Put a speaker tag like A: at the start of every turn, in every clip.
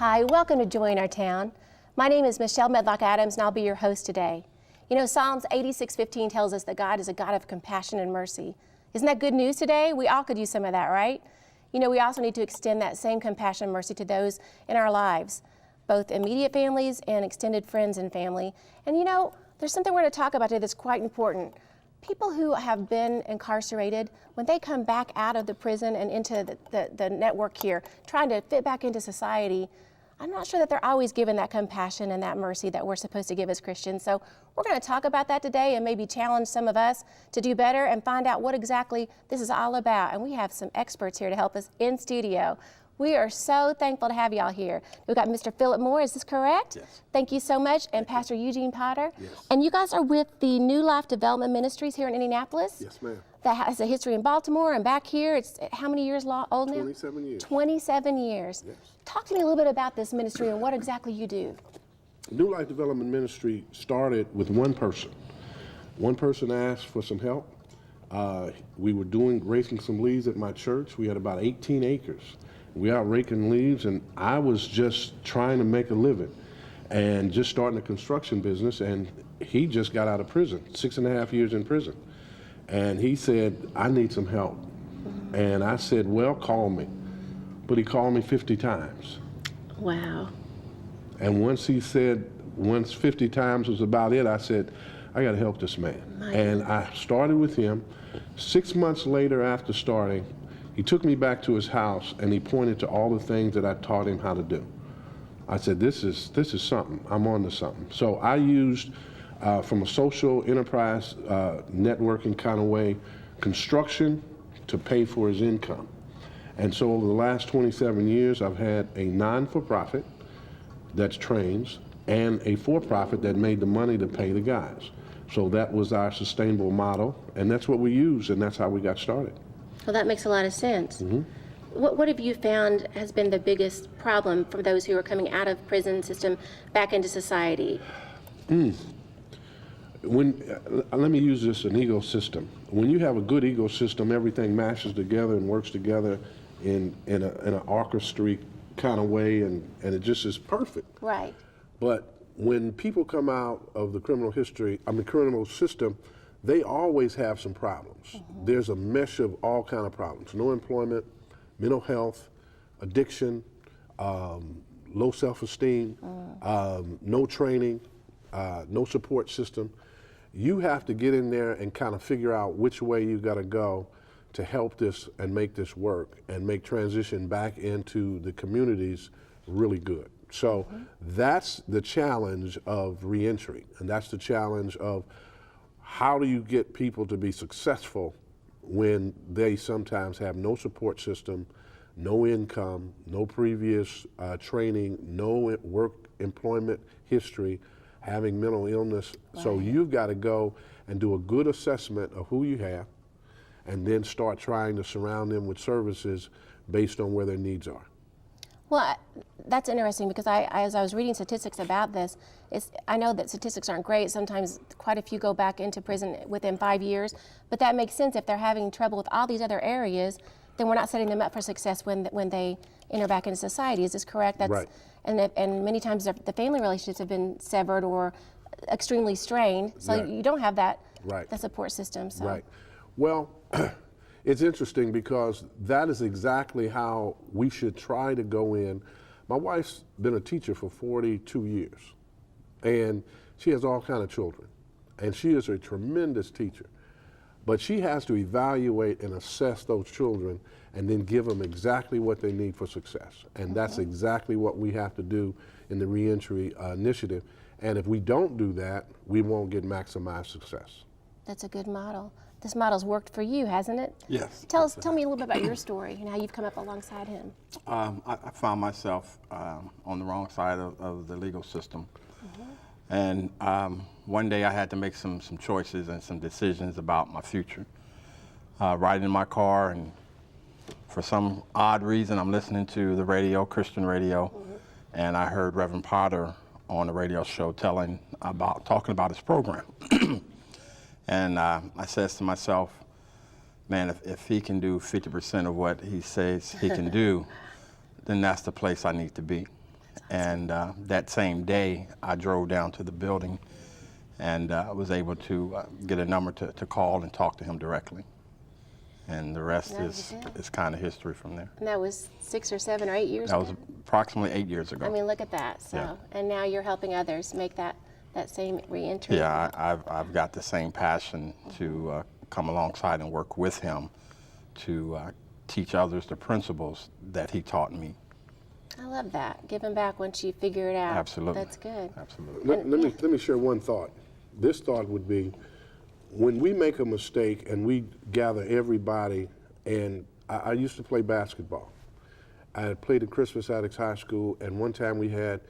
A: Hi, welcome to Joy in Our Town. My name is Michelle Medlock Adams, and I'll be your host today. You know, Psalms 86:15 tells us that God is a God of compassion and mercy. Isn't that good news today? We all could use some of that, right? You know, we also need to extend that same compassion and mercy to those in our lives, both immediate families and extended friends and family. And you know, there's something we're going to talk about today that's quite important. People who have been incarcerated, when they come back out of the prison and into the network here, trying to fit back into society, I'm not sure that they're always given that compassion and that mercy that we're supposed to give as Christians. So we're going to talk about that today and maybe challenge some of us to do better and find out what exactly this is all about. And we have some experts here to help us in studio. We are so thankful to have y'all here. We've got Mr. Phillip Moore, is this correct?
B: Yes.
A: Thank you so much. And Pastor Eugene Potter.
B: Yes.
A: And you guys are with the New Life Development Ministries here in Indianapolis?
B: Yes, ma'am.
A: That has a history in Baltimore and back here. It's how many years old now?
B: 27 years.
A: 27 years.
B: Yes.
A: Talk to me a little bit about this ministry and what exactly you do.
B: New Life Development Ministry started with one person. One person asked for some help. We were raking some leaves at my church. We had about 18 acres. We out raking leaves, and I was just trying to make a living and just starting a construction business, and he just got out of prison, 6.5 years in prison. And he said, I need some help. And I said, well, call me. But he called me 50 times.
A: Wow.
B: And once 50 times was about it, I said, I got to help this man. And I started with him. 6 months later after starting, he took me back to his house and he pointed to all the things that I taught him how to do. I said, this is something. I'm on to something. So I used, from a social enterprise networking kind of way, construction to pay for his income. And so over the last 27 years, I've had a non-for-profit that's trains and a for-profit that made the money to pay the guys. So that was our sustainable model, and that's what we use, and that's how we got started.
A: Well, that makes a lot of sense.
B: Mm-hmm.
A: What have you found has been the biggest problem for those who are coming out of prison system back into society?
B: Let me use this, an ecosystem. When you have a good ecosystem, everything mashes together and works together in an orchestra kind of way, and it just is perfect.
A: Right.
B: But when people come out of the criminal system, they always have some problems. Mm-hmm. There's a mesh of all kind of problems. No employment, mental health, addiction, low self-esteem, no training, no support system. You have to get in there and kind of figure out which way you got to go to help this and make this work and make transition back into the communities really good. So that's the challenge of reentry, and that's the challenge of how do you get people to be successful when they sometimes have no support system, no income, no previous training, no work employment history, having mental illness. Right. So you've got to go and do a good assessment of who you have and then start trying to surround them with services based on where their needs are.
A: Well, that's interesting because as I was reading statistics about this, I know that statistics aren't great. Sometimes quite a few go back into prison within 5 years, but that makes sense. If they're having trouble with all these other areas, then we're not setting them up for success when they enter back into society. Is this correct? That's,
B: right.
A: And many times the family relationships have been severed or extremely strained, so
B: right.
A: You don't have that
B: right.
A: the support system. So.
B: Right. Well, it's interesting because that is exactly how we should try to go in. My wife's been a teacher for 42 years, and she has all kinds of children, and she is a tremendous teacher. But she has to evaluate and assess those children and then give them exactly what they need for success. And that's exactly what we have to do in the reentry initiative. And if we don't do that, we won't get maximized success.
A: That's a good model. This model's worked for you, hasn't it?
C: Yes.
A: Tell me a little bit about your story and how you've come up alongside him.
C: I found myself on the wrong side of the legal system. And one day I had to make some choices and some decisions about my future. Riding in my car, and for some odd reason, I'm listening to the radio, Christian radio, and I heard Reverend Potter on the radio show talking about his program. And I says to myself, man, if he can do 50% of what he says he can do, then that's the place I need to be. And that same day, I drove down to the building and was able to get a number to call and talk to him directly. And the rest is kind of history from there.
A: And that was 6 or 7 or 8 years
C: That
A: ago?
C: was approximately 8 years ago.
A: I mean, look at that. So,
C: Yeah.
A: and now you're helping others make that same reentry.
C: Yeah, I've got the same passion to come alongside and work with him to teach others the principles that he taught me.
A: I love that. Giving back once you figure it out.
C: Absolutely.
A: That's good.
C: Absolutely.
B: Let me share one thought. This thought would be, when we make a mistake and we gather everybody, and I used to play basketball. I had played at Christmas Addicts High School, and one time we had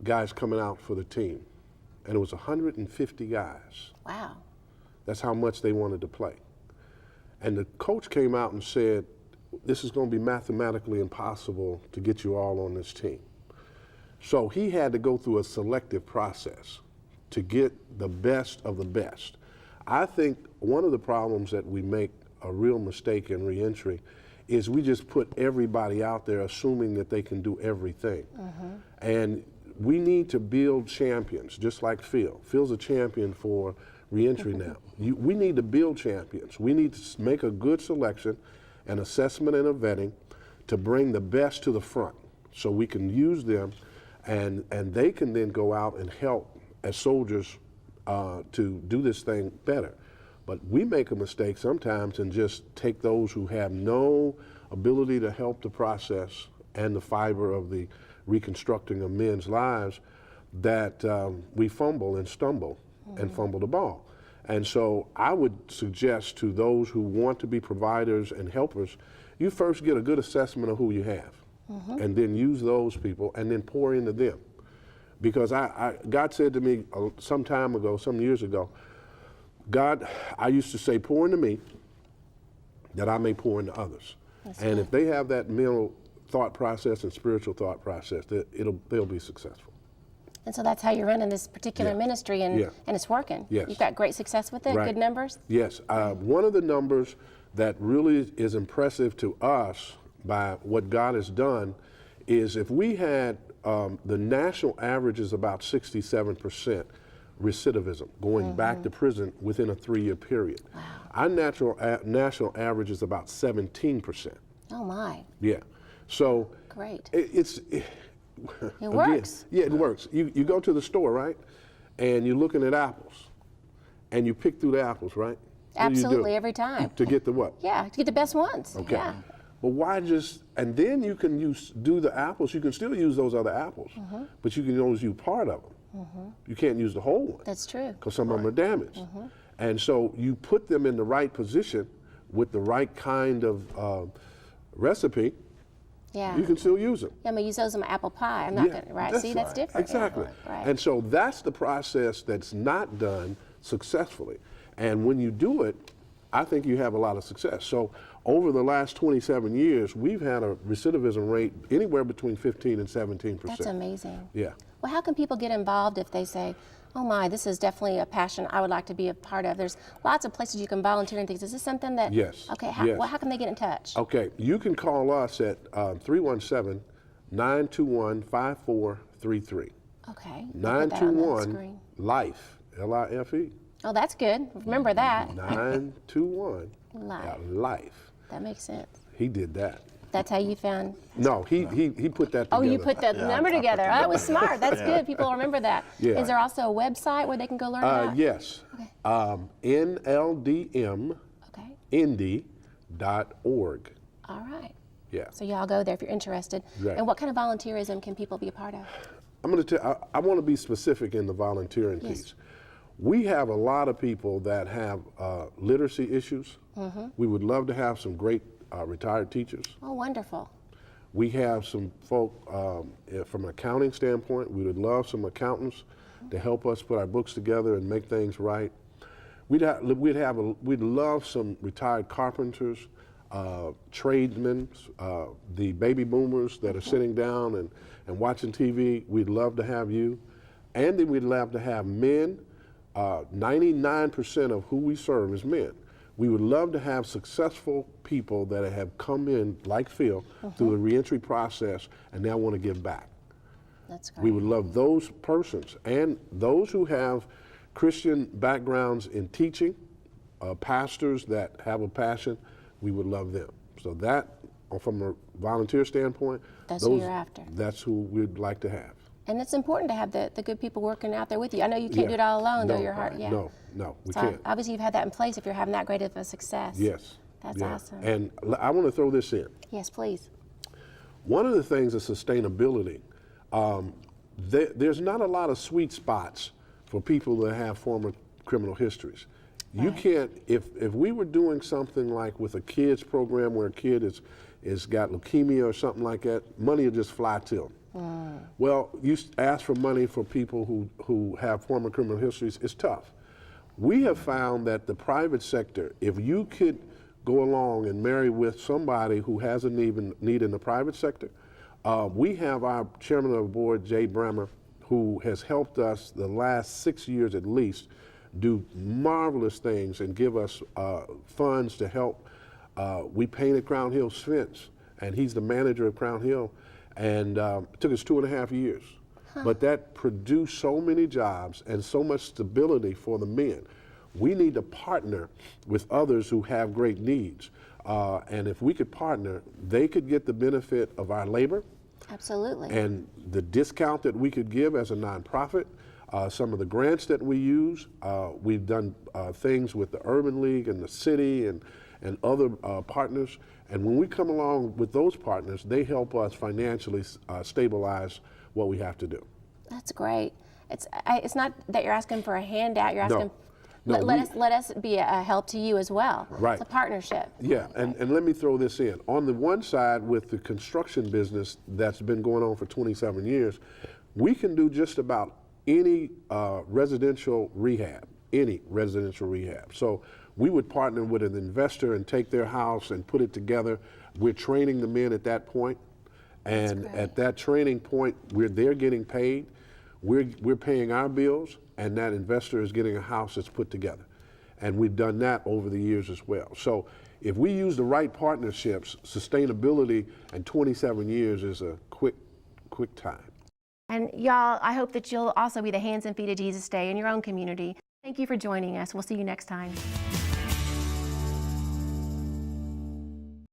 B: guys coming out for the team, and it was 150 guys.
A: Wow.
B: That's how much they wanted to play. And the coach came out and said, this is going to be mathematically impossible to get you all on this team. So he had to go through a selective process to get the best of the best. I think one of the problems that we make a real mistake in reentry is we just put everybody out there assuming that they can do everything. And we need to build champions, just like Phil. Phil's a champion for reentry now. We need to build champions. We need to make a good selection, an assessment and a vetting to bring the best to the front so we can use them and they can then go out and help as soldiers to do this thing better. But we make a mistake sometimes and just take those who have no ability to help the process and the fiber of the reconstructing of men's lives, that we fumble and stumble and fumble the ball. And so I would suggest to those who want to be providers and helpers, you first get a good assessment of who you have, and then use those people and then pour into them. Because God said to me some time ago, some years ago, God, I used to say, pour into me that I may pour into others. And if they have that mental thought process and spiritual thought process, they'll be successful.
A: And so that's how you're running this particular ministry, and it's working.
B: Yes.
A: You've got great success with it,
B: Right.
A: good numbers?
B: Yes. One of the numbers that really is impressive to us by what God has done is if we had the national average is about 67% recidivism, going back to prison within a 3-year period.
A: Wow.
B: Our national average is about 17%.
A: Oh my,
B: Yeah. So
A: great.
B: it
A: works.
B: Yeah, it works. You go to the store, right? And you're looking at apples. And you pick through the apples, right? What do you do?
A: Absolutely, every time.
B: To get the what?
A: Yeah, to get the best ones.
B: Okay.
A: Yeah.
B: But why just, and then you can do the apples, you can still use those other apples, but you can only use part of them. You can't use the whole one.
A: That's true.
B: Because some of them are damaged. And so you put them in the right position with the right kind of recipe,
A: Yeah.
B: you can still use them.
A: Yeah, I'm gonna use those in my apple pie. I'm not
B: Yeah,
A: gonna, right?
B: that's
A: See, that's
B: right.
A: different.
B: Exactly.
A: Right.
B: And so that's the process that's not done successfully. And when you do it, I think you have a lot of success. So over the last 27 years, we've had a recidivism rate anywhere between 15 and 17%.
A: That's amazing.
B: Yeah.
A: Well, how can people get involved if they say, oh my, this is definitely a passion I would like to be a part of? There's lots of places you can volunteer and things. Is this something that?
B: Yes.
A: Okay, how,
B: Yes.
A: well, how can they get in touch?
B: Okay, you can call us at 317-921-5433.
A: Okay. I'll put that on the
B: 921
A: screen.
B: LIFE, L-I-F-E.
A: Oh, that's good. Remember that.
B: 921
A: Life.
B: LIFE.
A: That makes sense.
B: He did that.
A: That's how you found.
B: No, he put that together.
A: Oh, you put the number together. That was smart. That's good. People will remember that.
B: Yeah.
A: Is there also a website where they can go learn about?
B: Yes.
A: Okay.
B: NLDMindy.org.
A: Okay. All right.
B: Yeah.
A: So y'all go there if you're interested.
B: Right.
A: And what kind of volunteerism can people be a part of?
B: I'm going to tell. I want to be specific in the volunteering piece. We have a lot of people that have literacy issues. We would love to have some great retired teachers.
A: Oh, wonderful.
B: We have some folk from an accounting standpoint. We would love some accountants to help us put our books together and make things right. We'd love some retired carpenters, tradesmen, the baby boomers that are sitting down and watching TV. We'd love to have you. And then we'd love to have men. 99% of who we serve is men. We would love to have successful people that have come in, like Phil, through the reentry process and now want to give back.
A: That's great.
B: We would love those persons and those who have Christian backgrounds in teaching, pastors that have a passion, we would love them. So that, from a volunteer standpoint,
A: That's who you're after.
B: That's who we'd like to have.
A: And it's important to have the good people working out there with you. I know you can't do it all alone, though, your heart,
B: No, we
A: so
B: can't.
A: obviously you've had that in place if you're having that great of a success.
B: Yes.
A: That's awesome.
B: And I want to throw this in.
A: Yes, please.
B: One of the things is sustainability. There's not a lot of sweet spots for people that have former criminal histories. You can't, if we were doing something like with a kids program where a kid is got leukemia or something like that, money will just fly to them. Well, you ask for money for people who have former criminal histories, it's tough. We have found that the private sector, if you could go along and marry with somebody who has a need in the private sector, we have our chairman of the board, Jay Bremer, who has helped us the last 6 years at least do marvelous things and give us funds to help. We painted Crown Hill's fence, and he's the manager of Crown Hill, and it took us 2.5 years. But that produced so many jobs and so much stability for the men. We need to partner with others who have great needs. And if we could partner, they could get the benefit of our labor.
A: Absolutely.
B: And the discount that we could give as a nonprofit, some of the grants that we use. We've done things with the Urban League and the city and other partners. And when we come along with those partners, they help us financially stabilize what we have to do.
A: That's great. It's not that you're asking for a handout. You're asking.
B: No,
A: let us be a help to you as well.
B: Right.
A: It's a partnership.
B: Yeah, and let me throw this in. On the one side, with the construction business that's been going on for 27 years, we can do just about any residential rehab. So we would partner with an investor and take their house and put it together. We're training the men at that point. And at that training point, they're getting paid. We're paying our bills, and that investor is getting a house that's put together. And we've done that over the years as well. So if we use the right partnerships, sustainability and 27 years is a quick time.
A: And y'all, I hope that you'll also be the hands and feet of Jesus Day in your own community. Thank you for joining us. We'll see you next time.